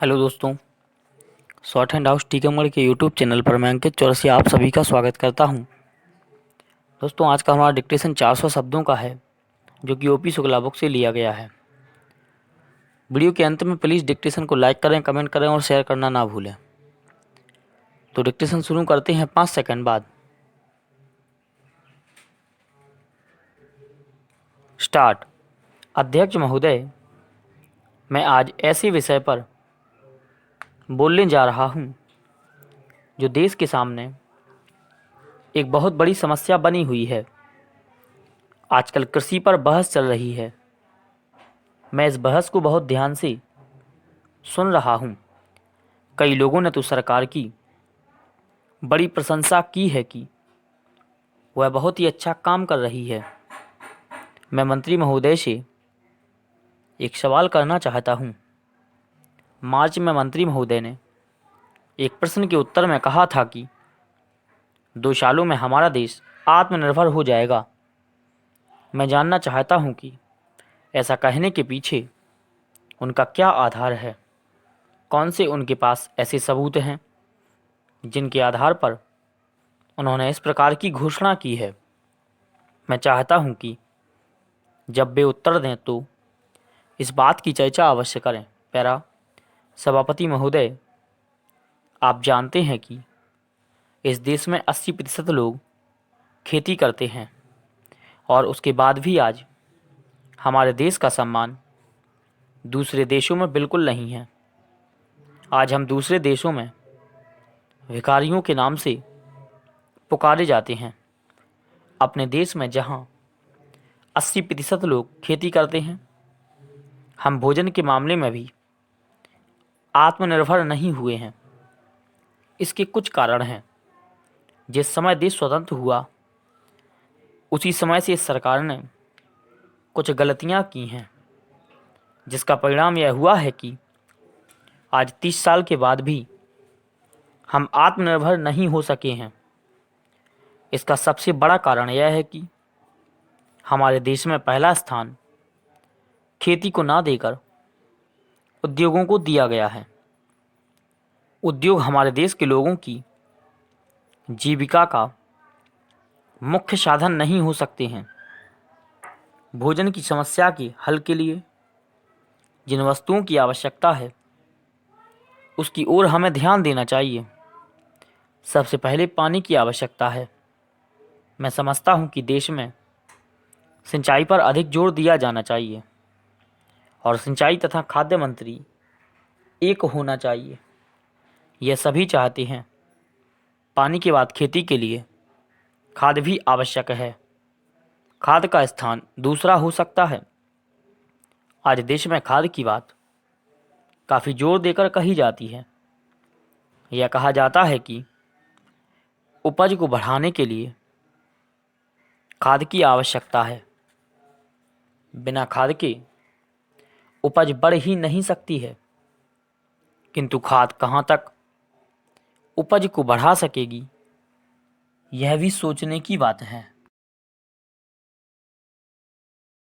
Hello दोस्तों, short hand house Tikamgarh के YouTube channel पर मैं अंकित चौरसिया आप सभी का स्वागत करता हूं। दोस्तों, आज का हमारा डिक्टेशन 400 शब्दों का है, जो कि ओपी शुक्ला बुक से लिया गया है। वीडियो के अंत में प्लीज़ डिक्टेशन को लाइक करें, कमेंट करें और शेयर करना ना भूलें। तो डिक्टेशन शुरू करते हैं 5 सेकंड बाद। स्टार्ट। अध्यक्ष महोदय, मैं आज ऐसे विषय पर बोलने जा रहा हूं जो देश के सामने एक बहुत बड़ी समस्या बनी हुई है। आजकल कृषि पर बहस चल रही है। मैं इस बहस को बहुत ध्यान से सुन रहा हूं। कई लोगों ने तो सरकार की बड़ी प्रशंसा की है कि वह बहुत ही अच्छा काम कर रही है। मैं मंत्री महोदय से एक सवाल करना चाहता हूं। मार्च में मंत्री महोदय ने एक प्रश्न के उत्तर में कहा था कि 2 सालों में हमारा देश आत्मनिर्भर हो जाएगा। मैं जानना चाहता हूं कि ऐसा कहने के पीछे उनका क्या आधार है। कौन से उनके पास ऐसे सबूत हैं जिनके आधार पर उन्होंने इस प्रकार की घोषणा की है। मैं चाहता हूं कि जब वे उत्तर दें तो इस बात की चर्चा अवश्य करें। पैरा। सभापति महोदय, आप जानते हैं कि इस देश में 80% लोग खेती करते हैं और उसके बाद भी आज हमारे देश का सम्मान दूसरे देशों में बिल्कुल नहीं है। आज हम दूसरे देशों में भिखारियों के नाम से पुकारे जाते हैं। अपने देश में जहां 80% लोग खेती करते हैं, हम भोजन के मामले में भी आत्मनिर्भर नहीं हुए हैं। इसके कुछ कारण हैं। जिस समय देश स्वतंत्र हुआ उसी समय से इस सरकार ने कुछ गलतियां की हैं, जिसका परिणाम यह हुआ है कि आज 30 साल के बाद भी हम आत्मनिर्भर नहीं हो सके हैं। इसका सबसे बड़ा कारण यह है कि हमारे देश में पहला स्थान खेती को ना देकर उद्योगों को दिया गया है। उद्योग हमारे देश के लोगों की जीविका का मुख्य साधन नहीं हो सकते हैं। भोजन की समस्या के हल के लिए जिन वस्तुओं की आवश्यकता है उसकी ओर हमें ध्यान देना चाहिए। सबसे पहले पानी की आवश्यकता है। मैं समझता हूं कि देश में सिंचाई पर अधिक जोर दिया जाना चाहिए और सिंचाई तथा खाद्य मंत्री एक होना चाहिए। यह सभी चाहते हैं। पानी के बाद खेती के लिए खाद भी आवश्यक है। खाद का स्थान दूसरा हो सकता है। आज देश में खाद की बात काफ़ी जोर देकर कही जाती है। यह कहा जाता है कि उपज को बढ़ाने के लिए खाद की आवश्यकता है। बिना खाद के उपज बढ़ ही नहीं सकती है। किंतु खाद कहाँ तक उपज को बढ़ा सकेगी, यह भी सोचने की बात है।